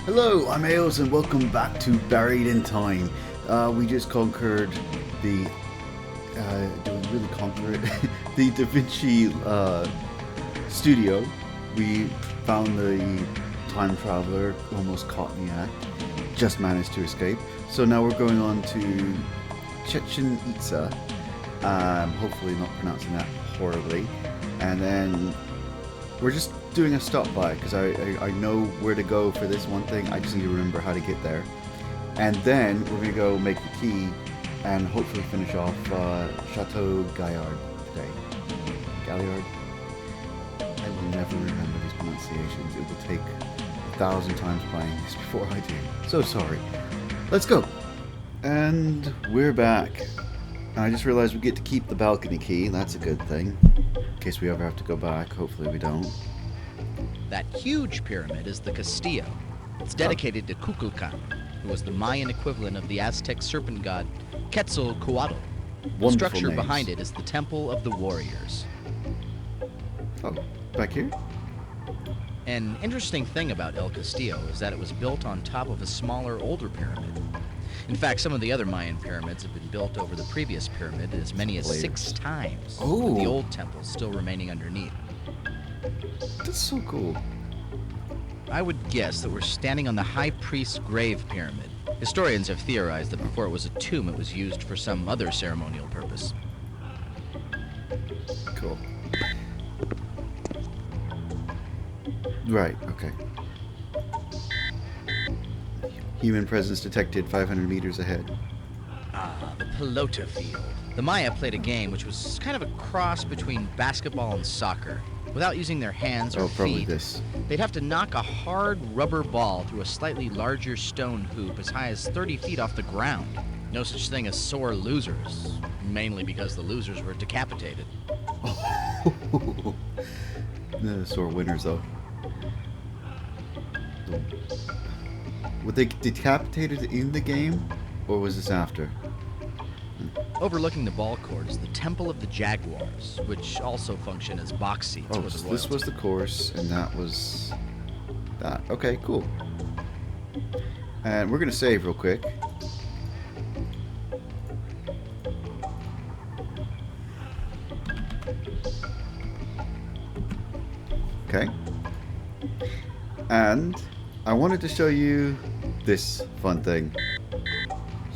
Hello, I'm Ails and welcome back to Buried in Time. We just conquered the... do we really conquer it? The Da Vinci studio. We found the time traveler, almost caught in the act. Just managed to escape. So now we're going on to Chichen Itza. Hopefully not pronouncing that horribly. And then we're just doing a stop by because I know where to go for this one thing. I just need to remember how to get there. And then we're going to go make the key and hopefully finish off Chateau Gaillard today. Galliard? I will never remember these pronunciations. It will take 1,000 times playing this before I do. So sorry. Let's go. And we're back. I just realized we get to keep the balcony key. That's a good thing. In case we ever have to go back. Hopefully we don't. That huge pyramid is the Castillo. It's dedicated to Kukulkan, who was the Mayan equivalent of the Aztec serpent god Quetzalcoatl. The structure names. behind it is the Temple of the Warriors. Oh, back here? An interesting thing about El Castillo is that it was built on top of a smaller, older pyramid. In fact, some of the other Mayan pyramids have been built over the previous pyramid as many as 6 times, with the old temple still remaining underneath. That's so cool. I would guess that we're standing on the High Priest's grave pyramid. Historians have theorized that before it was a tomb, it was used for some other ceremonial purpose. Cool. Right, okay. Human presence detected 500 meters ahead. Ah, the pelota field. The Maya played a game which was kind of a cross between basketball and soccer. Without using their hands or Probably feet, this. they'd have to knock a hard rubber ball through a slightly larger stone hoop as high as 30 feet off the ground. No such thing as sore losers, mainly because the losers were decapitated. The sore winners, though. Were they decapitated in the game, or was this after? Overlooking the ball court is the Temple of the Jaguars, which also function as box seats Oh, for the so royalty. this was the course, and that was that. Okay, cool. And we're gonna save real quick. Okay. And I wanted to show you this fun thing.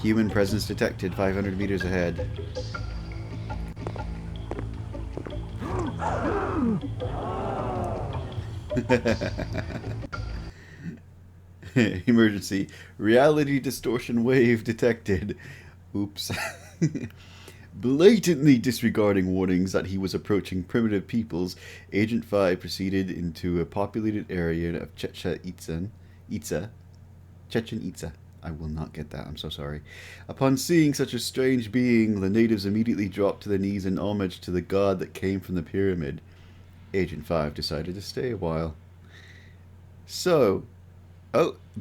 Human presence detected 500 meters ahead. Emergency. Reality distortion wave detected. Oops. Blatantly disregarding warnings that he was approaching primitive peoples, Agent 5 proceeded into a populated area of Chechen Itza. I will not get that, I'm so sorry. Upon seeing such a strange being, the natives immediately dropped to their knees in homage to the god that came from the pyramid. Agent 5 decided to stay a while. So,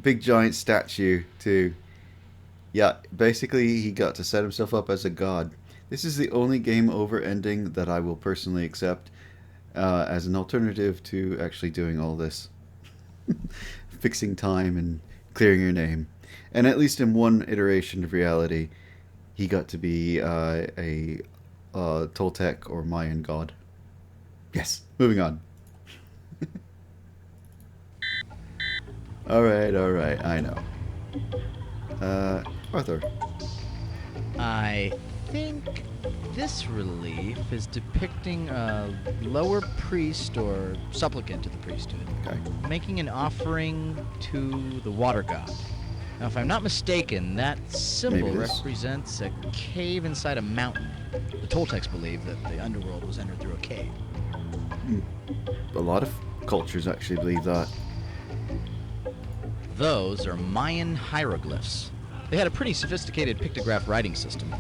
big giant statue, too. Yeah, basically he got to set himself up as a god. This is the only game over ending that I will personally accept as an alternative to actually doing all this. Fixing time and clearing your name. And at least in one iteration of reality, he got to be a Toltec or Mayan god. Yes, moving on. Alright, I know. Arthur. I think this relief is depicting a lower priest or supplicant to the priesthood, Okay. making an offering to the water god. Now, if I'm not mistaken, that symbol Maybe this. represents a cave inside a mountain. The Toltecs believe that the underworld was entered through a cave. A lot of cultures actually believe that. Those are Mayan hieroglyphs. They had a pretty sophisticated pictograph writing system.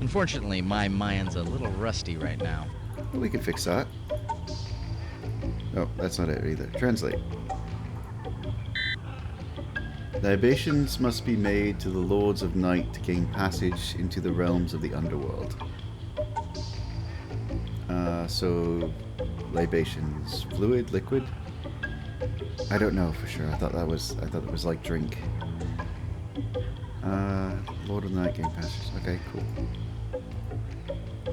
Unfortunately, my Mayan's a little rusty right now. Well, we can fix that. Oh, that's not it either. Translate. Libations must be made to the Lords of Night to gain passage into the realms of the underworld. So, libations. Fluid, liquid? I don't know for sure. I thought that was like drink. Lord of the Night Game Passes. Okay, cool.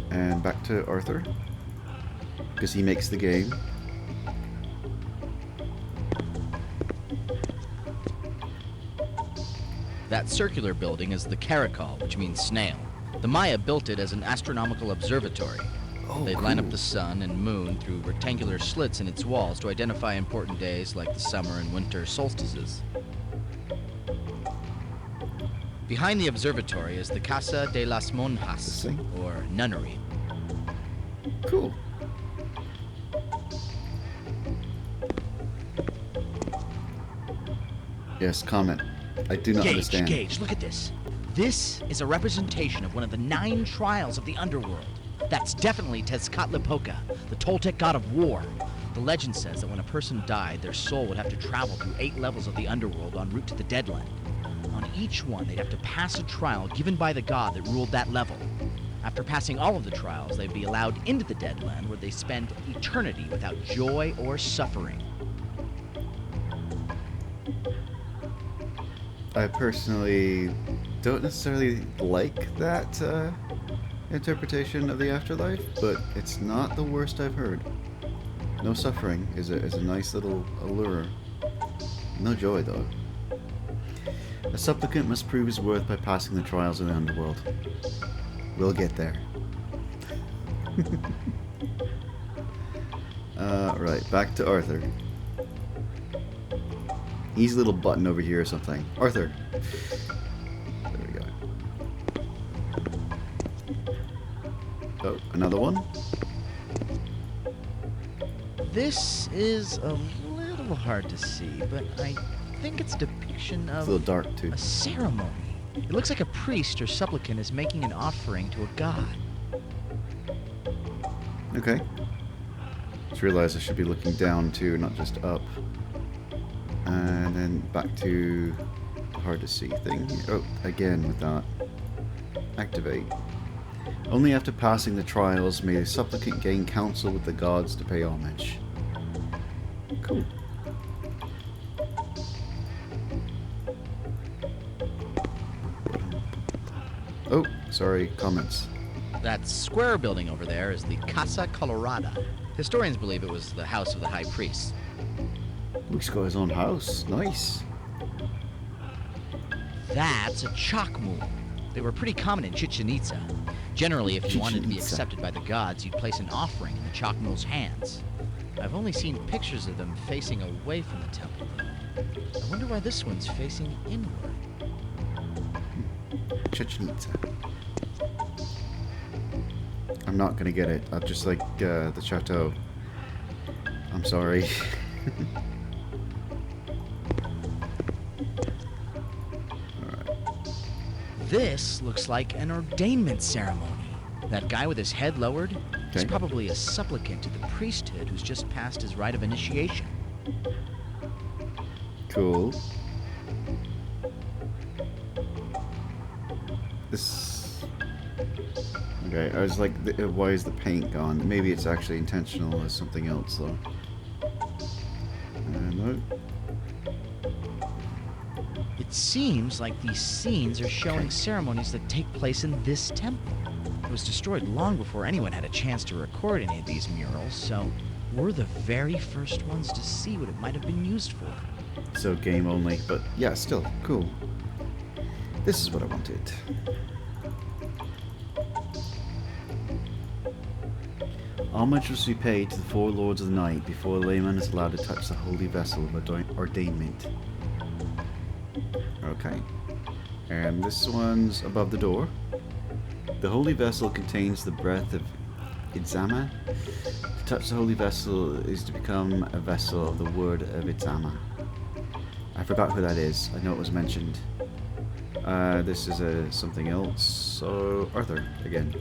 And back to Arthur. Because he makes the game. That circular building is the Caracol, which means snail. The Maya built it as an astronomical observatory. Oh, They'd cool. line up the sun and moon through rectangular slits in its walls to identify important days like the summer and winter solstices. Behind the observatory is the Casa de las Monjas, or nunnery. Cool. Yes, comment. I do not understand. Gage, look at this. This is a representation of one of the 9 trials of the underworld. That's definitely Tezcatlipoca, the Toltec god of war. The legend says that when a person died, their soul would have to travel through 8 levels of the underworld en route to the Deadland. On each one, they'd have to pass a trial given by the god that ruled that level. After passing all of the trials, they'd be allowed into the Deadland, where they spend eternity without joy or suffering. I personally don't necessarily like that interpretation of the afterlife, but it's not the worst I've heard. No suffering is a nice little allure. No joy, though. A supplicant must prove his worth by passing the trials of the underworld. We'll get there. Right, back to Arthur. Easy little button over here or something. Arthur! There we go. Oh, another one? This is a little hard to see, but I think it's a depiction It's of a little dark, too. a ceremony. It looks like a priest or supplicant is making an offering to a god. Okay. Just realized I should be looking down, too, not just up. And then back to the hard to see thing. Oh, again with that. Activate. Only after passing the trials may the supplicant gain counsel with the gods to pay homage. Cool. Oh, sorry, comments. That square building over there is the Casa Colorada. Historians believe it was the house of the high priest. He's got his own house. Nice. That's a chocmul. They were pretty common in Chichen Itza. Generally, if you wanted to be accepted by the gods, you'd place an offering in the chocmul's hands. I've only seen pictures of them facing away from the temple, though. I wonder why this one's facing inward. Chichen Itza. I'm not gonna get it. I'm just like the Chateau. I'm sorry. This looks like an ordainment ceremony. That guy with his head lowered is Okay. probably a supplicant to the priesthood who's just passed his rite of initiation. Cool. This. Okay, I was like, why is the paint gone? Maybe it's actually intentional as something else, though. No. It seems like these scenes are showing ceremonies that take place in this temple. It was destroyed long before anyone had a chance to record any of these murals, so we're the very first ones to see what it might have been used for. So game only, but yeah, still cool. This is what I wanted. Homage must be paid to the 4 Lords of the Night before a layman is allowed to touch the holy vessel of ordainment. Okay. And this one's above the door. The holy vessel contains the breath of Itzama. To touch the holy vessel is to become a vessel of the word of Itzama. I forgot who that is. I know it was mentioned. This is something else. So, Arthur, again.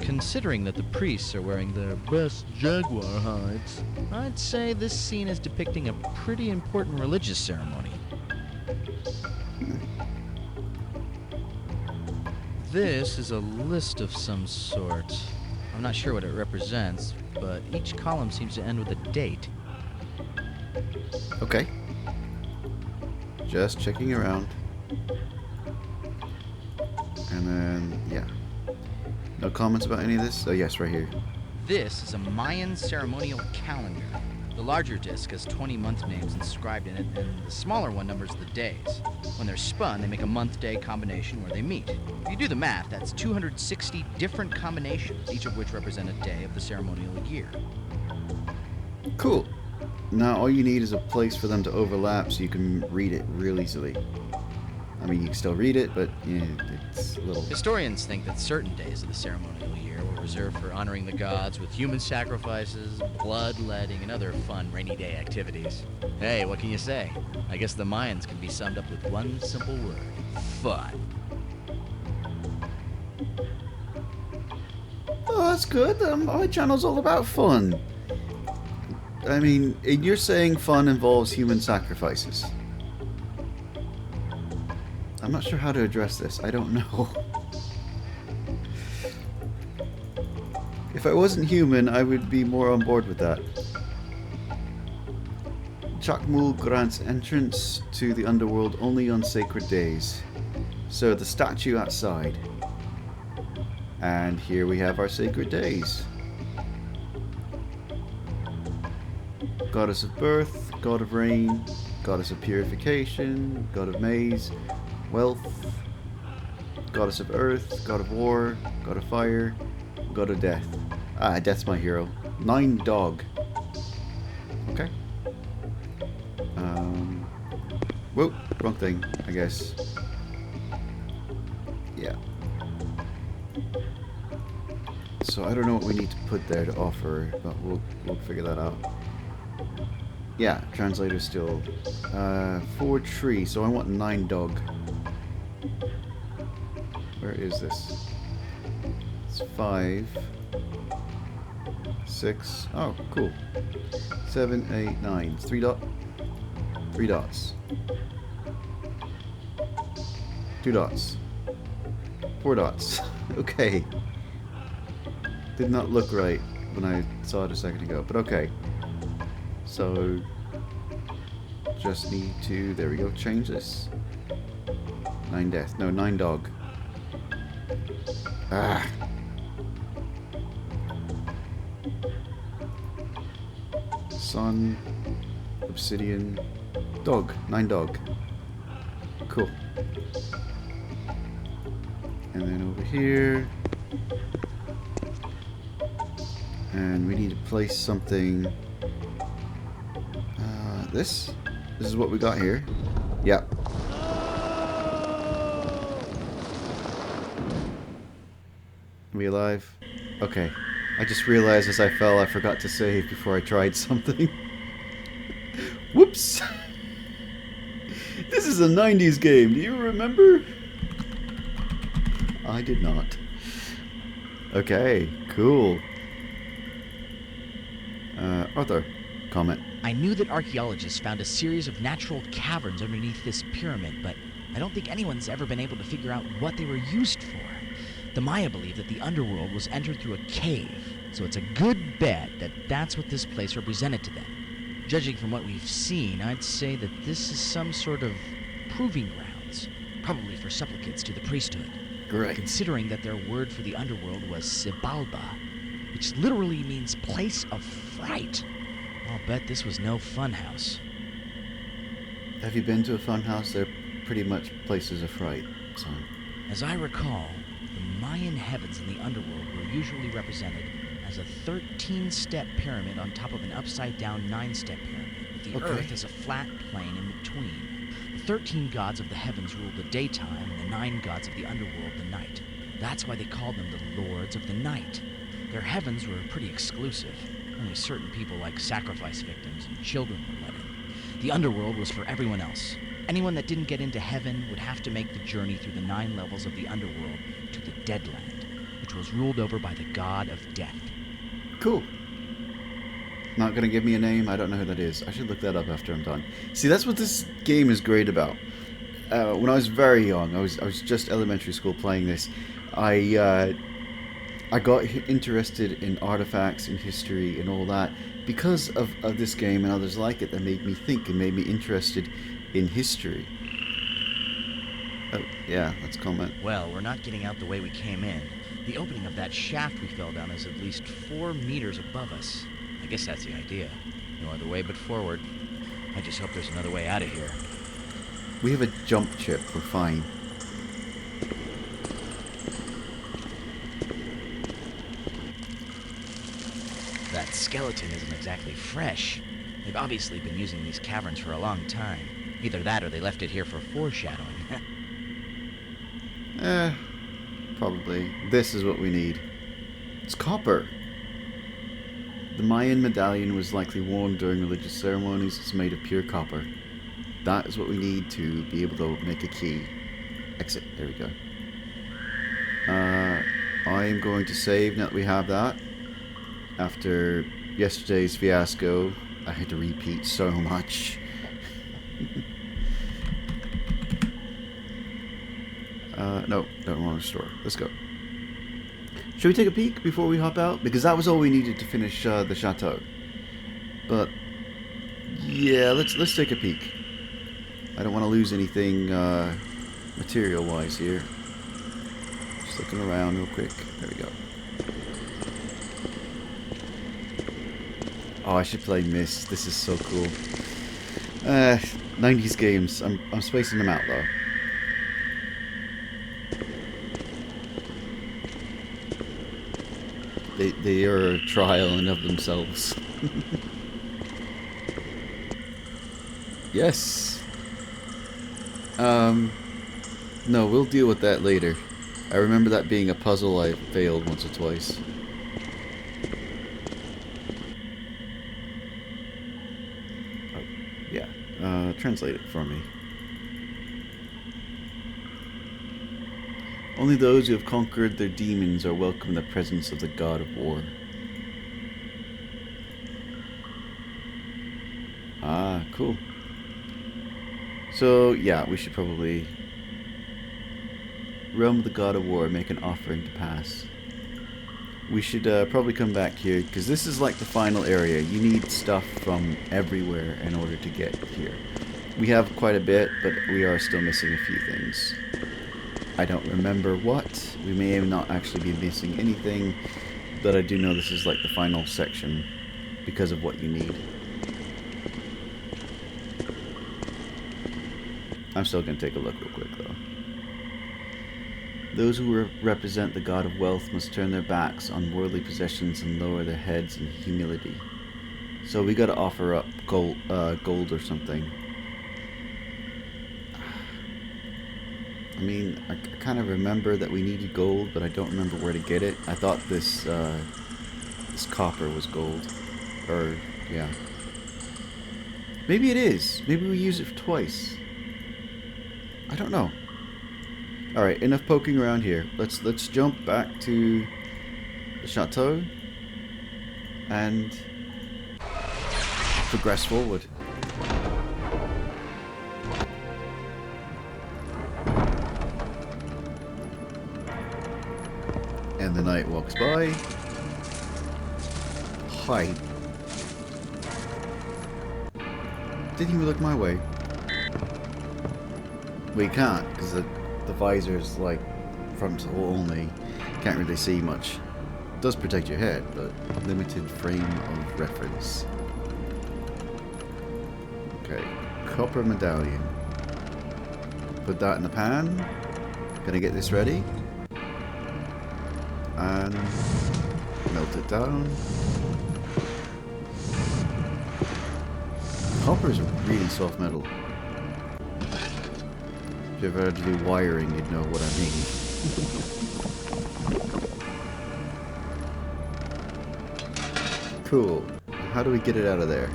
Considering that the priests are wearing their best jaguar hides, I'd say this scene is depicting a pretty important religious ceremony. This is a list of some sort. I'm not sure what it represents, but each column seems to end with a date. Okay. Just checking around. And then, yeah. No comments about any of this? Oh, yes, right here. This is a Mayan ceremonial calendar. The larger disc has 20 month names inscribed in it, and the smaller one numbers the days. When they're spun, they make a month-day combination where they meet. If you do the math, that's 260 different combinations, each of which represent a day of the ceremonial year. Cool. Now, all you need is a place for them to overlap so you can read it real easily. I mean, you can still read it, but yeah, it's a little... Historians think that certain days of the ceremonial year were reserved for honoring the gods with human sacrifices, bloodletting, and other fun rainy day activities. Hey, what can you say? I guess the Mayans can be summed up with one simple word: fun. Oh, that's good. My channel's all about fun. I mean, you're saying fun involves human sacrifices. I'm not sure how to address this. I don't know. If I wasn't human, I would be more on board with that. Chakmul grants entrance to the underworld only on sacred days. So the statue outside. And here we have our sacred days. Goddess of birth, god of rain, goddess of purification, god of maize, wealth, goddess of earth, god of war, god of fire, god of death. Ah, death's my hero. 9 dog. Okay. Whoa, wrong thing, I guess. Yeah. So I don't know what we need to put there to offer, but we'll figure that out. Yeah, translator still. 4 tree, so I want 9 dog. Where is this? It's 5. 6. Oh, cool. 7, 8, 9. 3 dots. 2 dots. 4 dots. Okay. Did not look right when I saw it a second ago, but okay. So, just need to, there we go, change this. 9 death, no, 9 dog. Ah. Sun, obsidian, dog, 9 dog. Cool. And then over here. And we need to place something. This is what we got here. Yep. Are we alive? Okay. I just realized as I fell I forgot to save before I tried something. Whoops! This is a 90s game, do you remember? I did not. Okay, cool. Arthur, comment. I knew that archaeologists found a series of natural caverns underneath this pyramid, but I don't think anyone's ever been able to figure out what they were used for. The Maya believe that the underworld was entered through a cave, so it's a good bet that that's what this place represented to them. Judging from what we've seen, I'd say that this is some sort of proving grounds, probably for supplicants to the priesthood. Great. Considering that their word for the underworld was Sibalba, which literally means place of fright. I'll bet this was no funhouse. Have you been to a funhouse? They're pretty much places of fright, son. As I recall, the Mayan heavens in the underworld were usually represented as a 13-step pyramid on top of an upside-down 9-step pyramid, with the earth as a flat plane in between. The 13 gods of the heavens ruled the daytime, and the 9 gods of the underworld the night. That's why they called them the Lords of the Night. Their heavens were pretty exclusive. Only certain people like sacrifice victims and children were let in. The underworld was for everyone else. Anyone that didn't get into heaven would have to make the journey through the 9 levels of the underworld to the Deadland, which was ruled over by the god of death. Cool. Not gonna give me a name. I don't know who that is. I should look that up after I'm done. See, that's what this game is great about. When I was very young, I was just elementary school playing this. I I got interested in artifacts and history and all that because of this game and others like it that made me think and made me interested in history. Oh, yeah, let's comment. Well, we're not getting out the way we came in. The opening of that shaft we fell down is at least 4 meters above us. I guess that's the idea. No other way but forward. I just hope there's another way out of here. We have a jump chip, we're fine. That skeleton isn't exactly fresh. They've obviously been using these caverns for a long time. Either that or they left it here for foreshadowing. Probably. This is what we need. It's copper. The Mayan medallion was likely worn during religious ceremonies. It's made of pure copper. That is what we need to be able to make a key. Exit. There we go. I am going to save now that we have that. After yesterday's fiasco, I had to repeat so much. No, don't want to restore. Let's go. Should we take a peek before we hop out? Because that was all we needed to finish the chateau. But yeah, let's take a peek. I don't want to lose anything material-wise here. Just looking around real quick. There we go. Oh, I should play Myst. This is so cool. 90s games. I'm spacing them out though. They are a trial in of themselves. Yes. No, we'll deal with that later. I remember that being a puzzle I failed once or twice. Oh, yeah. Translate it for me. Only those who have conquered their demons are welcome in the presence of the god of war. Ah, cool. So, yeah, we should probably realm of the god of war, make an offering to pass. We should probably come back here, because this is like the final area. You need stuff from everywhere in order to get here. We have quite a bit, but we are still missing a few things. I don't remember what. We may not actually be missing anything, but I do know this is like the final section because of what you need. I'm still going to take a look real quick though. Those who represent the god of wealth must turn their backs on worldly possessions and lower their heads in humility. So we got to offer up gold or something. I mean, I kind of remember that we needed gold, but I don't remember where to get it. I thought this copper was gold. Or, yeah. Maybe it is. Maybe we use it twice. I don't know. Alright, enough poking around here. Let's jump back to the chateau and progress forward. And the knight walks by. Hi. Didn't even look my way. We can't, because the visor's like frontal only. Can't really see much. It does protect your head, but limited frame of reference. Okay, copper medallion. Put that in the pan. Gonna get this ready. And melt it down. Copper is a really soft metal. If you ever had to do wiring, you'd know what I mean. Cool. How do we get it out of there?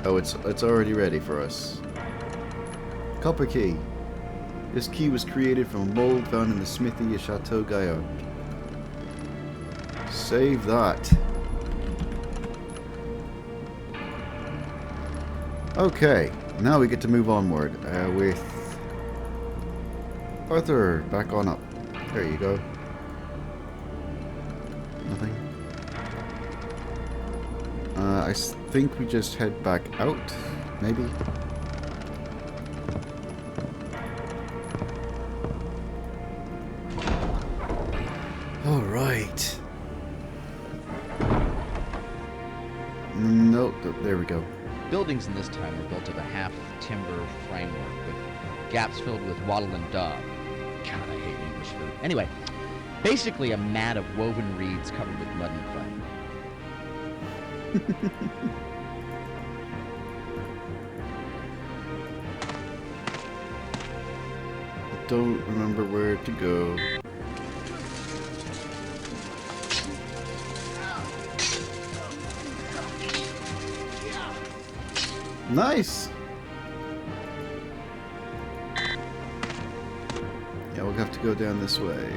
Oh, it's already ready for us. Copper key. This key was created from a mold found in the smithy of Chateau. Save that. Okay, now we get to move onward with Arthur. Back on up. There you go. Nothing. I think we just head back out, maybe. All right. Nope. There we go. Buildings in this time were built of a half-timber framework with gaps filled with wattle and daub. God, I hate English food. Anyway, basically a mat of woven reeds covered with mud and clay. I don't remember where to go. Nice! Yeah, we'll have to go down this way.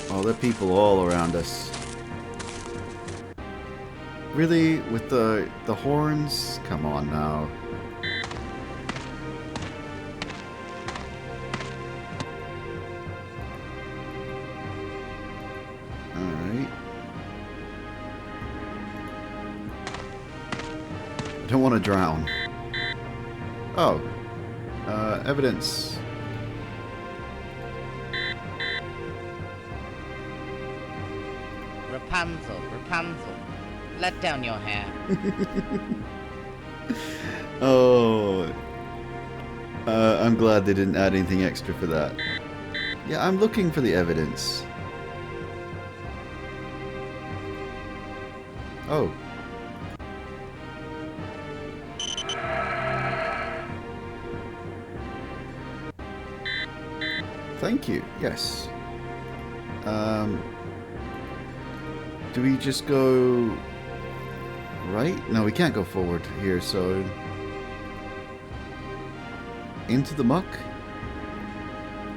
Oh, there are people all around us. Really? With the horns? Come on now. Alright. I don't want to drown. Oh. Evidence. Rapunzel, Rapunzel, let down your hair. Oh. I'm glad they didn't add anything extra for that. Yeah, I'm looking for the evidence. Oh. Thank you. Yes. Do we just go right? No, we can't go forward here, so into the muck?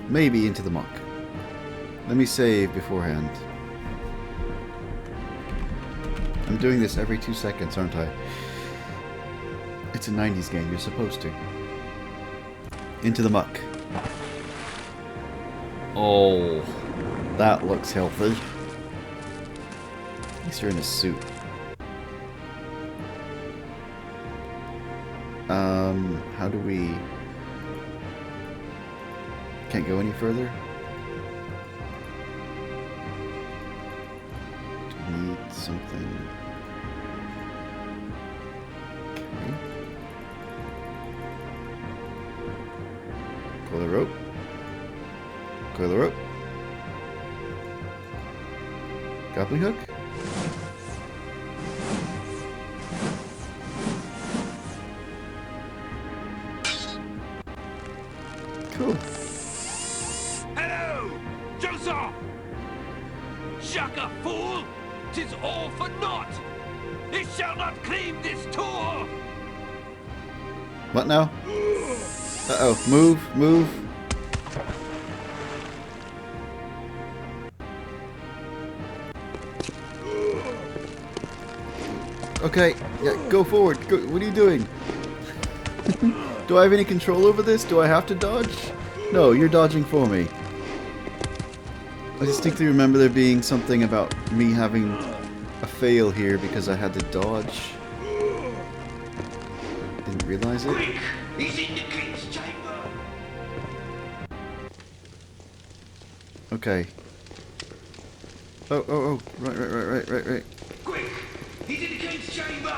Maybe into the muck. Let me save beforehand. I'm doing this every 2 seconds, aren't I? It's a 90s game, you're supposed to. Into the muck. Oh, that looks healthy. At least you're in a suit. How do we... Can't go any further? Do we need something? Okay. Coil the rope. Coil the rope. Grappling hook. Cool. Hello, Joseph! Shaka, fool! 'Tis all for naught! It shall not claim this tour! What now? Uh-oh. Move, move. Okay, yeah, go forward. Go, what are you doing? Do I have any control over this? Do I have to dodge? No, you're dodging for me. I distinctly remember there being something about me having a fail here because I had to dodge. Didn't realize it. Quick! He's in the king's chamber! Okay. Oh. Right. Quick! He's in the king's chamber!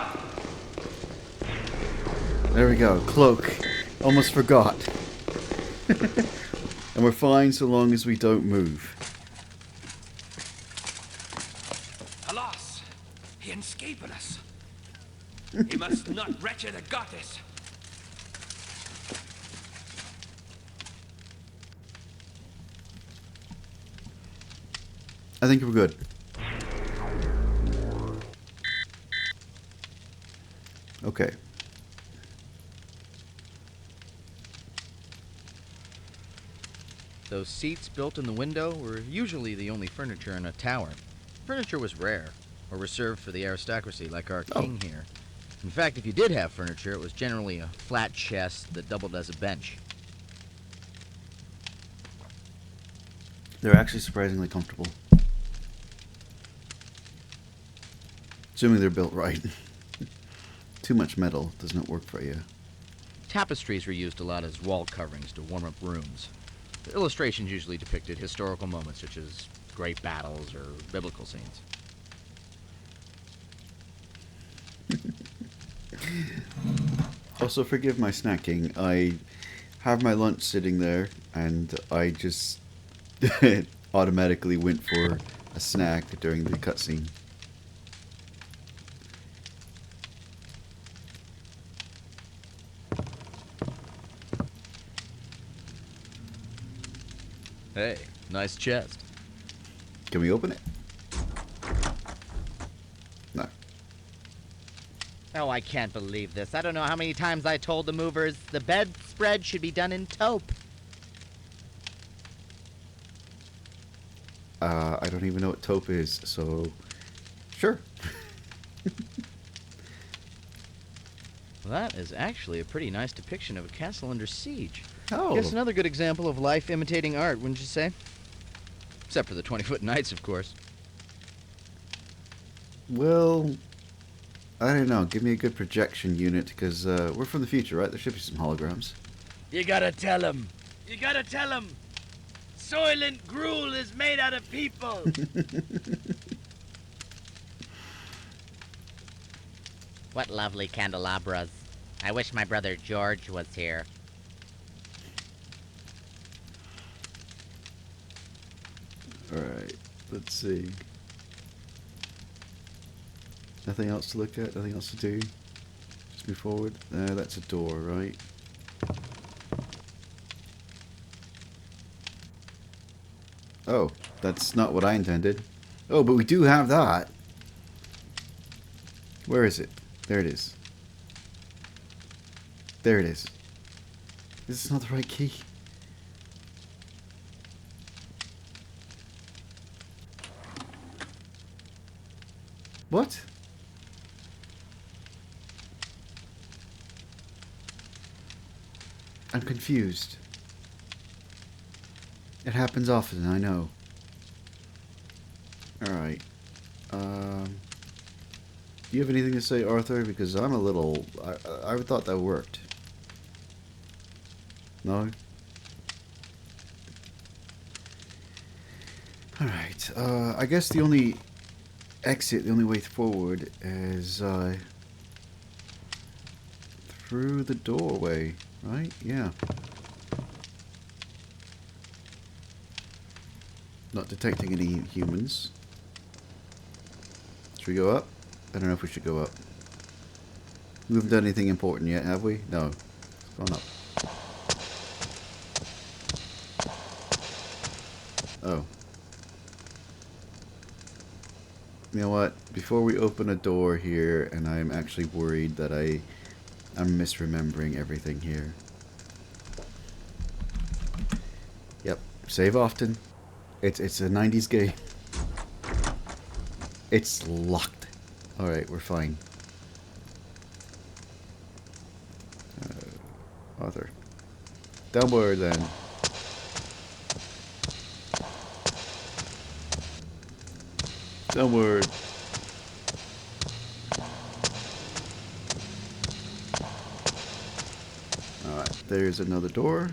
There we go. Cloak. Almost forgot. And we're fine so long as we don't move. Alas! He escaped us! He must not wretched the goddess! I think we're good. Okay. Those seats built in the window were usually the only furniture in a tower. Furniture was rare, or reserved for the aristocracy like our king here. In fact, if you did have furniture, it was generally a flat chest that doubled as a bench. They're actually surprisingly comfortable. Assuming they're built right. Too much metal does not work for you. Tapestries were used a lot as wall coverings to warm up rooms. The illustrations usually depicted historical moments such as great battles or biblical scenes. Also, forgive my snacking. I have my lunch sitting there, and I just automatically went for a snack during the cutscene. Hey, nice chest. Can we open it? No. Oh, I can't believe this. I don't know how many times I told the movers the bedspread should be done in taupe. I don't even know what taupe is, so sure. Well, that is actually a pretty nice depiction of a castle under siege. Oh. Guess another good example of life imitating art, wouldn't you say? Except for the 20-foot knights, of course. Well, I don't know. Give me a good projection unit, because we're from the future, right? There should be some holograms. You gotta tell him. You gotta tell him. Soylent gruel is made out of people. What lovely candelabras. I wish my brother George was here. Alright, let's see. Nothing else to look at? Nothing else to do? Just move forward? That's a door, right? Oh, that's not what I intended. Oh, but we do have that. Where is it? There it is. There it is. This is not the right key. What? I'm confused. It happens often, I know. Alright. Do you have anything to say, Arthur? Because I'm a little... I thought that worked. No? Alright. I guess the only exit, the only way forward is through the doorway, right? Yeah. Not detecting any humans. Should we go up? I don't know if we should go up. We haven't done anything important yet, have we? No. It's gone up. Oh. You know what? Before we open a door here, and I'm actually worried that I'm misremembering everything here. Yep. Save often. It's a 90s game. It's locked. Alright, we're fine. Arthur. Downward then. Downward. Alright, there's another door.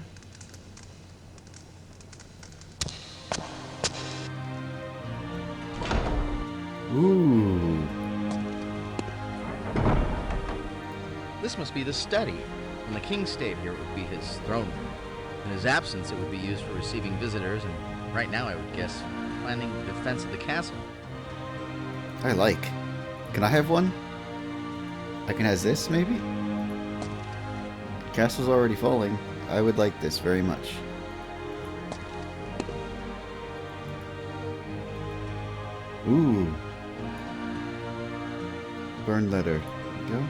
Ooh. This must be the study. When the king stayed here, it would be his throne room. In his absence, it would be used for receiving visitors, and right now, I would guess, planning the defense of the castle. I like. Can I have one? I can have this, maybe? Castle's already falling. I would like this very much. Ooh. Burned letter. There we go.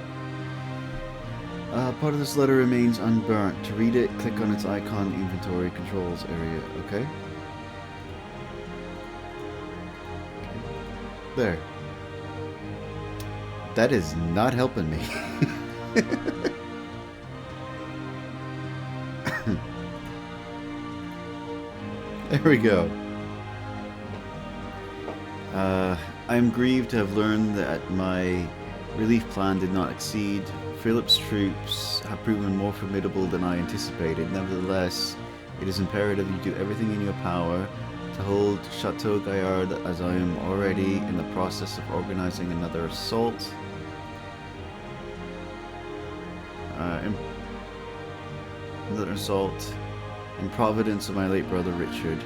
Part of this letter remains unburnt. To read it, click on its icon, inventory, controls area. Okay. There. That is not helping me. There we go. I am grieved to have learned that my relief plan did not exceed. Philip's troops have proven more formidable than I anticipated. Nevertheless, it is imperative you do everything in your power to hold Chateau Gaillard, as I am already in the process of organizing another assault. In providence of my late brother Richard.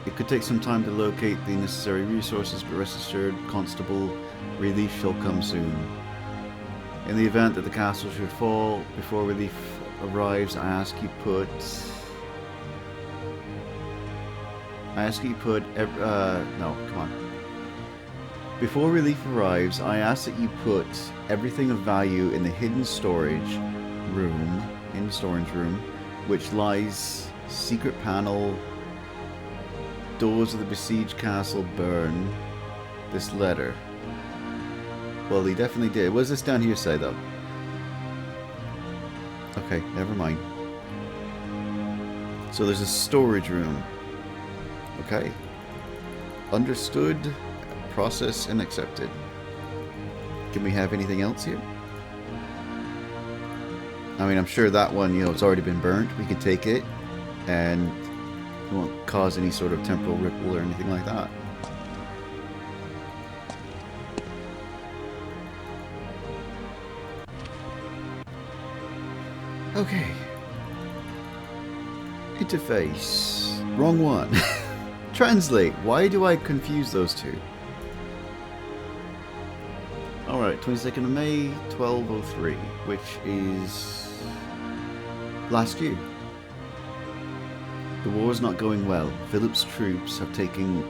It could take some time to locate the necessary resources, but rest assured, Constable, relief shall come soon. In the event that the castle should fall before relief arrives, I ask you put no, come on. Before relief arrives, I ask that you put everything of value in the hidden storage room, which lies secret panel. Doors of the besieged castle burn. This letter. Well, he definitely did. What does this down here say, though? Okay, never mind. So there's a storage room. Okay. Understood. Process and accepted. Can we have anything else here? I mean, I'm sure that one, you know, it's already been burnt. We could take it and it won't cause any sort of temporal ripple or anything like that. Okay. Interface. Wrong one. Translate. Why do I confuse those two? Alright, 22nd of May, 1203, which is last year. The war is not going well. Philip's troops have taken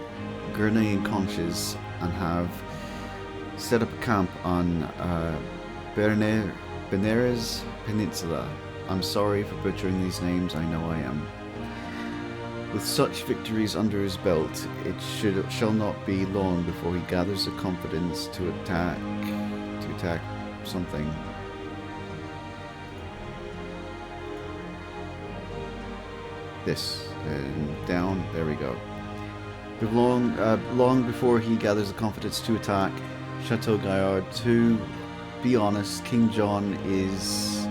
Gurney and Conches and have set up a camp on Benares Peninsula. I'm sorry for butchering these names, I know I am. With such victories under his belt, it shall not be long before he gathers the confidence to attack something. This and down. There we go. Long before he gathers the confidence to attack Chateau Gaillard. To be honest, King John is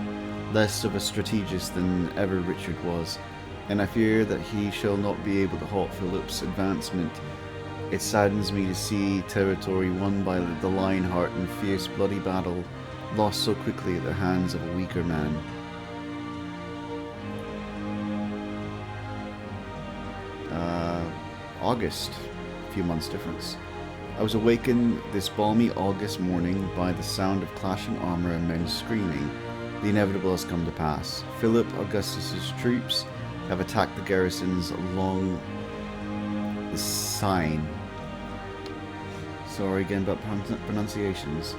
less of a strategist than ever Richard was, and I fear that he shall not be able to halt Philip's advancement. It saddens me to see territory won by the Lionheart in fierce bloody battle lost so quickly at the hands of a weaker man. August, a few months difference. I was awakened this balmy August morning by the sound of clashing armor and men screaming. The inevitable has come to pass. Philip Augustus's troops have attacked the garrisons along the Seine. Sorry again about pronunciations.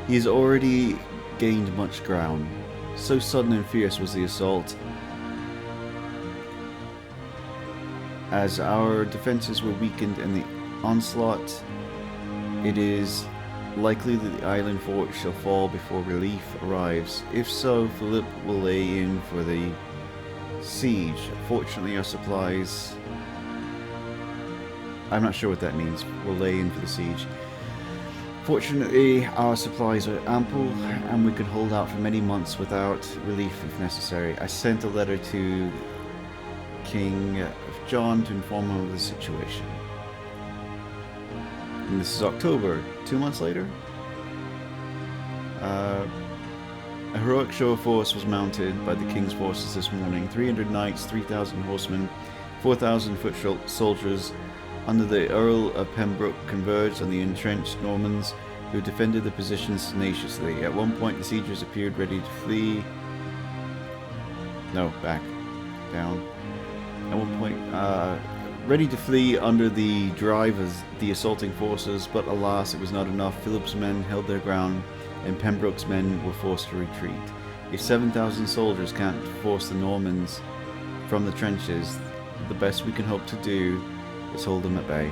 He has already gained much ground. So sudden and fierce was the assault, as our defenses were weakened in the onslaught, it is likely that the island fort shall fall before relief arrives. If so, Philip will lay in for the siege. Fortunately, our supplies... I'm not sure what that means. We'll lay in for the siege. Fortunately, our supplies are ample, and we can hold out for many months without relief if necessary. I sent a letter to King John to inform him of the situation. And this is October, 2 months later. A heroic show of force was mounted by the king's forces this morning. 300 knights, 3,000 horsemen, 4,000 foot soldiers under the Earl of Pembroke converged on the entrenched Normans who defended the positions tenaciously. At one point the siegers appeared ready to flee. No, back. Down. At one point, ready to flee under the drive of the assaulting forces, but alas, it was not enough. Philip's men held their ground, and Pembroke's men were forced to retreat. If 7,000 soldiers can't force the Normans from the trenches, the best we can hope to do is hold them at bay.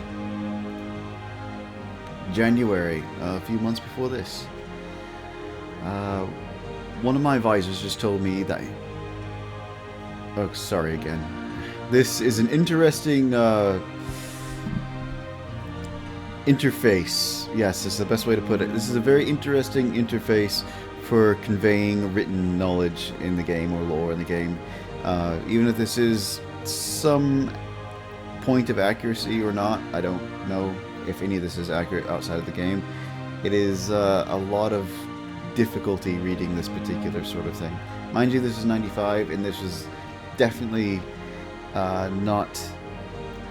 January, a few months before this. One of my advisors just told me that... Oh, sorry again. This is an interesting interface. Yes, this is the best way to put it. This is a very interesting interface for conveying written knowledge in the game or lore in the game. Even if this is some point of accuracy or not, I don't know if any of this is accurate outside of the game. It is a lot of difficulty reading this particular sort of thing. Mind you, this is 95, and this is definitely not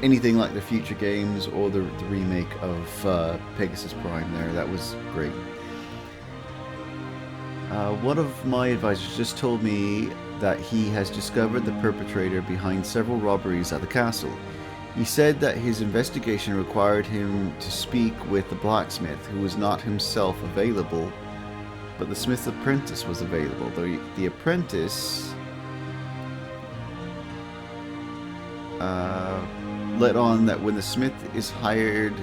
anything like the future games or the remake of Pegasus Prime there. That was great. One of my advisors just told me that he has discovered the perpetrator behind several robberies at the castle. He said that his investigation required him to speak with the blacksmith, who was not himself available, but the smith's apprentice was available. The apprentice let on that when the smith is hired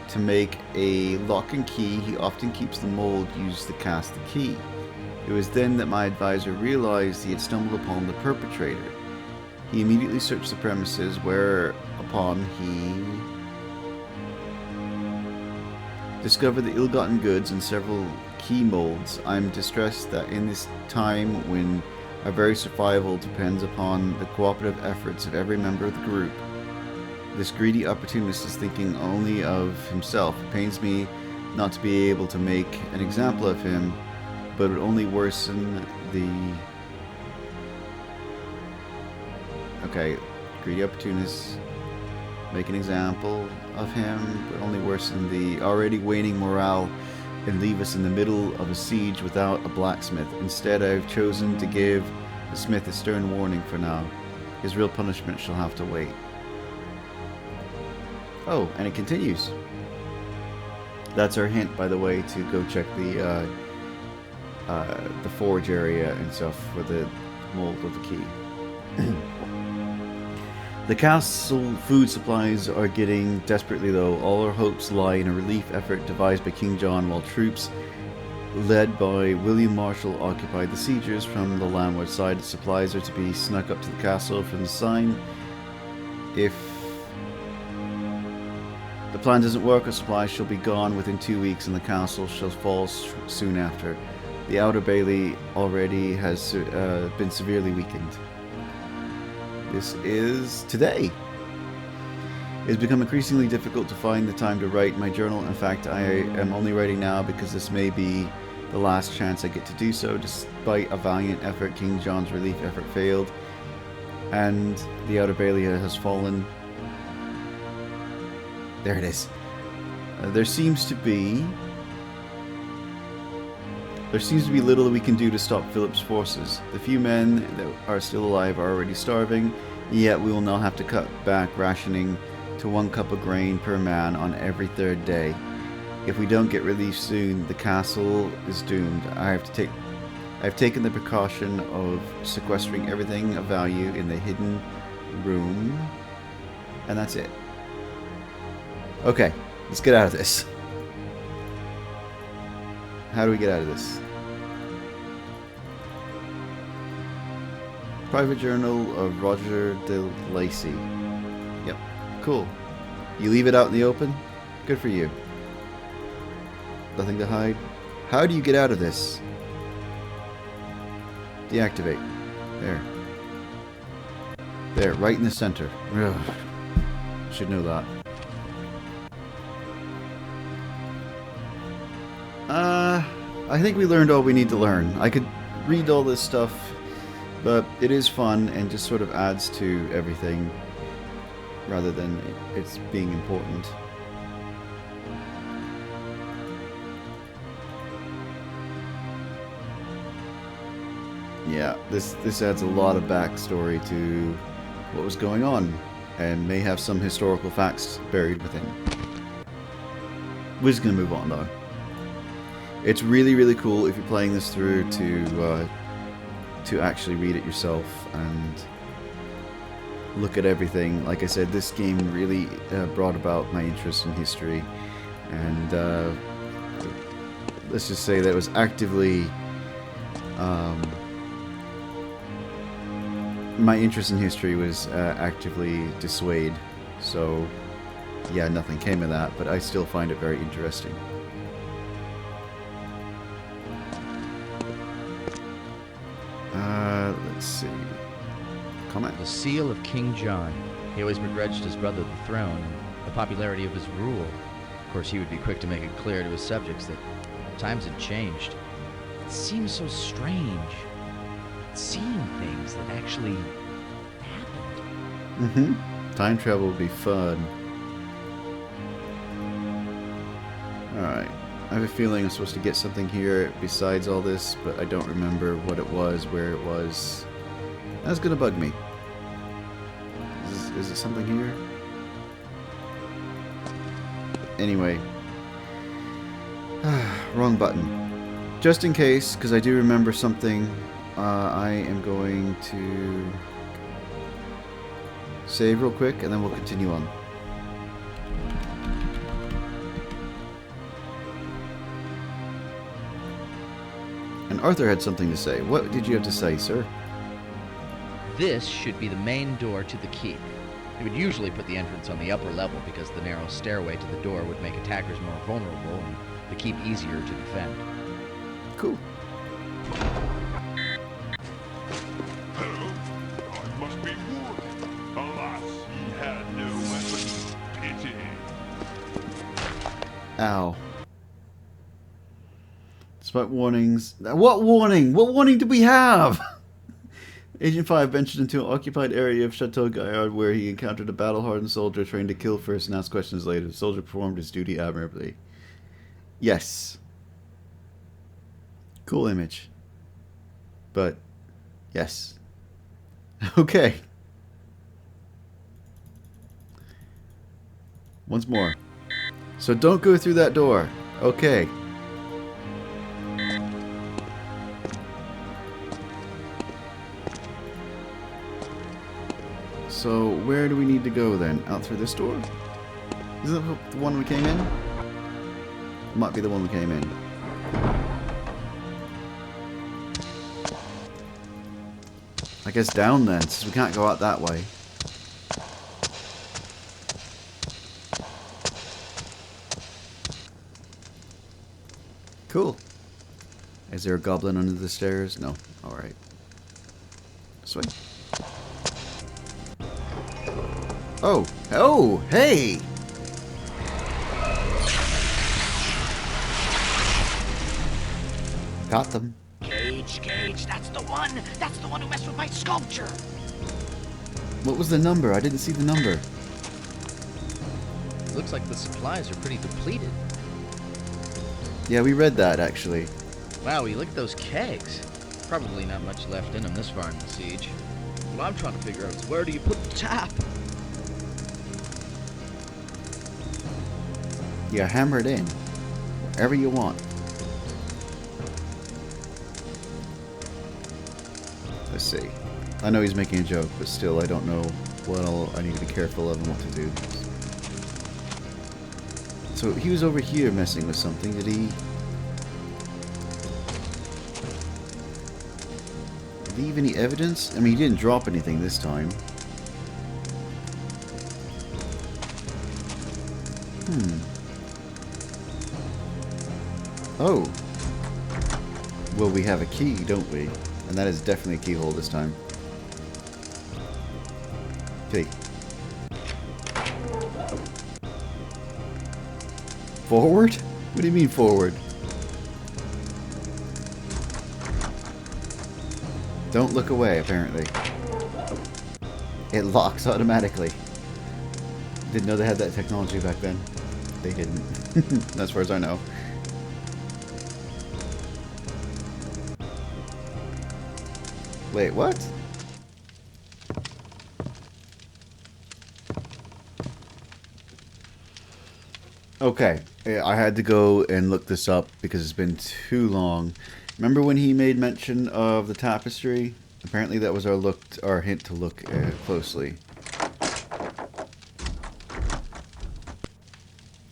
to make a lock and key, he often keeps the mold used to cast the key. It was then that my advisor realized he had stumbled upon the perpetrator. He immediately searched the premises, whereupon he discovered the ill-gotten goods and several key molds. I'm distressed that in this time when our very survival depends upon the cooperative efforts of every member of the group, this greedy opportunist is thinking only of himself. It pains me not to be able to make an example of him, but it would only worsen the... Okay, greedy opportunists make an example of him, but only worsen the already waning morale and leave us in the middle of a siege without a blacksmith. Instead, I've chosen to give the smith a stern warning for now. His real punishment shall have to wait. Oh, and it continues. That's our hint, by the way, to go check the forge area and stuff for the mold of the key. The castle food supplies are getting desperately low. All our hopes lie in a relief effort devised by King John, while troops led by William Marshall occupy the siegers from the landward side. The supplies are to be snuck up to the castle from the sign. If the plan doesn't work, our supplies shall be gone within 2 weeks, and the castle shall fall soon after. The outer bailey already has been severely weakened. This is today. It has become increasingly difficult to find the time to write my journal. In fact, I am only writing now because this may be the last chance I get to do so. Despite a valiant effort, King John's relief effort failed, and the outer bailey has fallen. There it is. There seems to be little that we can do to stop Philip's forces. The few men that are still alive are already starving, yet we will now have to cut back rationing to 1 cup of grain per man on every 3rd day. If we don't get relief soon, the castle is doomed. I've taken the precaution of sequestering everything of value in the hidden room, and that's it. Okay, let's get out of this. How do we get out of this? Private Journal of Roger de Lacy. Yep, cool. You leave it out in the open? Good for you. Nothing to hide. How do you get out of this? Deactivate. There. There, right in the center. Ugh. Should know that. I think we learned all we need to learn. I could read all this stuff, but it is fun and just sort of adds to everything rather than it's being important. Yeah, this adds a lot of backstory to what was going on and may have some historical facts buried within. We're just going to move on though. It's really, really cool if you're playing this through to actually read it yourself and look at everything. Like I said, this game really brought about my interest in history, and let's just say that it was actively my interest in history was actively dissuaded. So Yeah, nothing came of that, but I still find it very interesting. Let's see. Comment. The seal of King John. He always begrudged his brother the throne and the popularity of his rule. Of course, he would be quick to make it clear to his subjects that times had changed. It seems so strange. Seeing things that actually happened. Time travel would be fun. Alright. I have a feeling I'm supposed to get something here besides all this, but I don't remember what it was, where it was. That's gonna bug me. Is it something here? Anyway. Wrong button. Just in case, because I do remember something, I am going to save real quick and then we'll continue on. And Arthur had something to say. What did you have to say, sir? This should be the main door to the keep. It would usually put the entrance on the upper level because the narrow stairway to the door would make attackers more vulnerable and the keep easier to defend. Cool. I must be wood. Alas, he had no weapon. Pity. Ow. Despite warnings... What warning? What warning do we have? Agent 5 ventured into an occupied area of Chateau where he encountered a battle-hardened soldier trained to kill first and ask questions later. The soldier performed his duty admirably. Yes. Cool image. But, yes. Okay. Once more. So don't go through that door. Okay. So where do we need to go then? Out through this door? Isn't that the one we came in? Might be the one we came in. I guess down then, since we can't go out that way. Cool. Is there a goblin under the stairs? No. Alright. This way. Oh. Oh, hey! Got them. Cage, that's the one! That's the one who messed with my sculpture! What was the number? I didn't see the number. Looks like the supplies are pretty depleted. Yeah, we read that, actually. Wow, you look at those kegs. Probably not much left in them this far in the siege. What I'm trying to figure out is where do you put the tap? Yeah, hammer it in. Wherever you want. Let's see. I know he's making a joke, but still, I don't know what all I need to be careful of and what to do. So he was over here messing with something. Did he leave any evidence? I mean, he didn't drop anything this time. Oh. Well, we have a key, don't we? And that is definitely a keyhole this time. Okay. Forward? What do you mean forward? Don't look away, apparently. It locks automatically. Didn't know they had that technology back then. They didn't. As far as I know. Wait, what? Okay, I had to go and look this up because it's been too long. Remember when he made mention of the tapestry? Apparently that was our hint to look closely.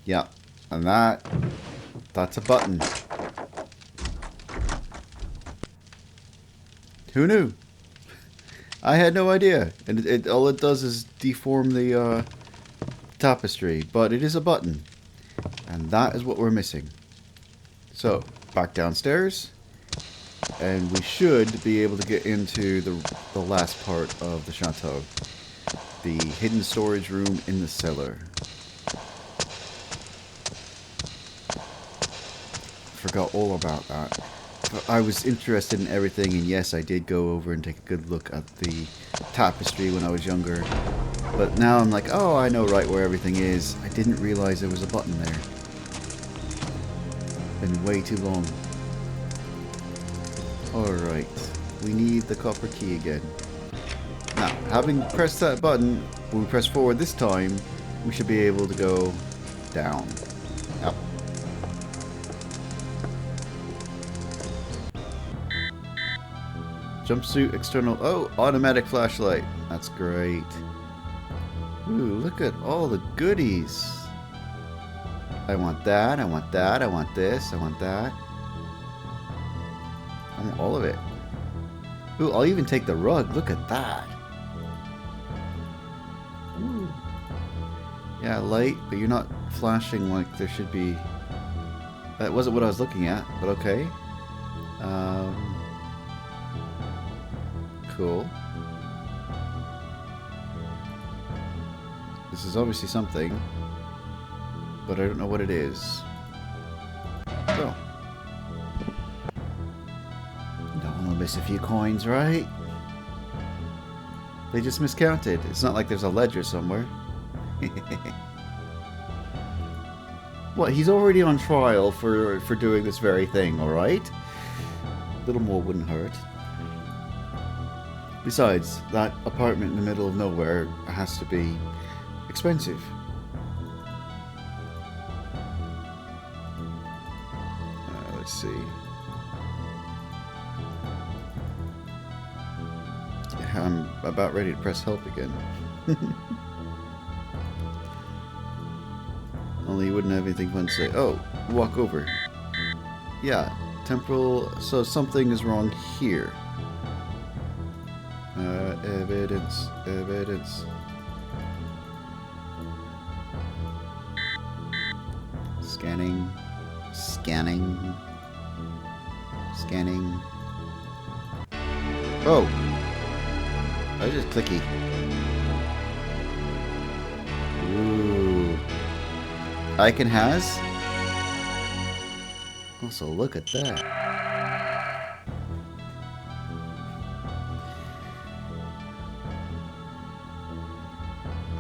Yeah, and that's a button. Who knew? I had no idea. And all it does is deform the tapestry, but it is a button. And that is what we're missing. So, back downstairs. And we should be able to get into the last part of the chateau. The hidden storage room in the cellar. Forgot all about that. I was interested in everything, and yes, I did go over and take a good look at the tapestry when I was younger. But now I'm like, oh, I know right where everything is. I didn't realize there was a button there. Been way too long. Alright, we need the copper key again. Now, having pressed that button, when we press forward this time, we should be able to go down. Up. Jumpsuit, external, oh, automatic flashlight. That's great. Ooh, look at all the goodies. I want that, I want that, I want this, I want that. I want all of it. Ooh, I'll even take the rug. Look at that. Ooh. Yeah, light, but you're not flashing like there should be. That wasn't what I was looking at, but okay. Cool. This is obviously something, but I don't know what it is. So. Don't want to miss a few coins, right? They just miscounted. It's not like there's a ledger somewhere. What? He's already on trial for doing this very thing, alright? A little more wouldn't hurt. Besides, that apartment in the middle of nowhere has to be expensive. Let's see. I'm about ready to press help again. Only you wouldn't have anything fun to say. Oh, walk over. Yeah, temporal. So something is wrong here. Evidence. Evidence. Scanning. Scanning. Scanning. Oh! I just clicky. Ooh. Icon has? Also, look at that.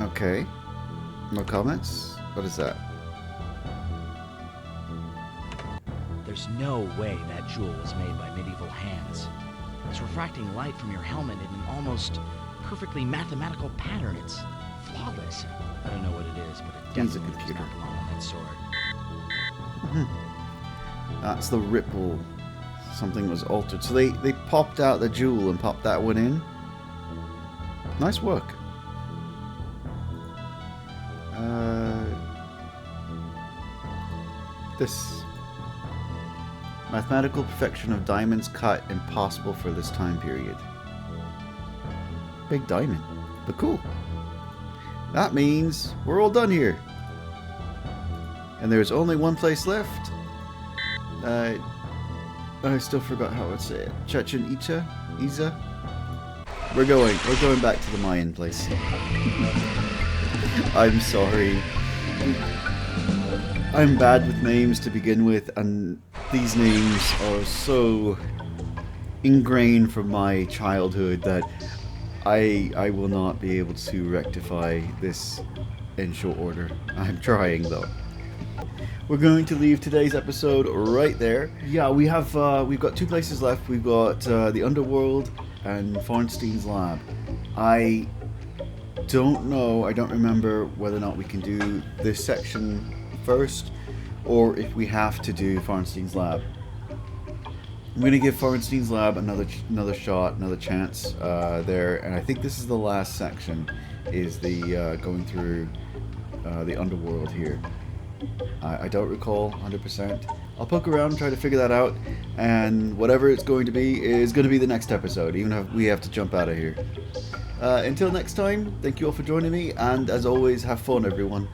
Okay. No comments? What is that? There's no way that jewel was made by medieval hands. It's refracting light from your helmet in an almost perfectly mathematical pattern. It's flawless. I don't know what it is, but it He's a definitely does computer. not belong on that sword. That's the ripple. Something was altered. So they popped out the jewel and popped that one in. Nice work. This. Mathematical perfection of diamonds cut impossible for this time period. Big diamond. But cool. That means we're all done here. And there's only one place left. I still forgot how to say it. Chechen Icha? Iza? We're going back to the Mayan place. I'm sorry. I'm bad with names to begin with, and these names are so ingrained from my childhood that I will not be able to rectify this in short order. I'm trying though. We're going to leave today's episode right there. Yeah, we've got two places left. We've got the underworld and Farnstein's lab. I don't know. I don't remember whether or not we can do this section first, or if we have to do Farnstein's lab. I'm gonna give Farnstein's lab another shot, another chance there, and I think this is the last section. Is the going through the underworld here. I don't recall 100%. I'll poke around and try to figure that out, and whatever it's going to be is going to be the next episode, even if we have to jump out of here. Until next time, thank you all for joining me, and as always, have fun, everyone.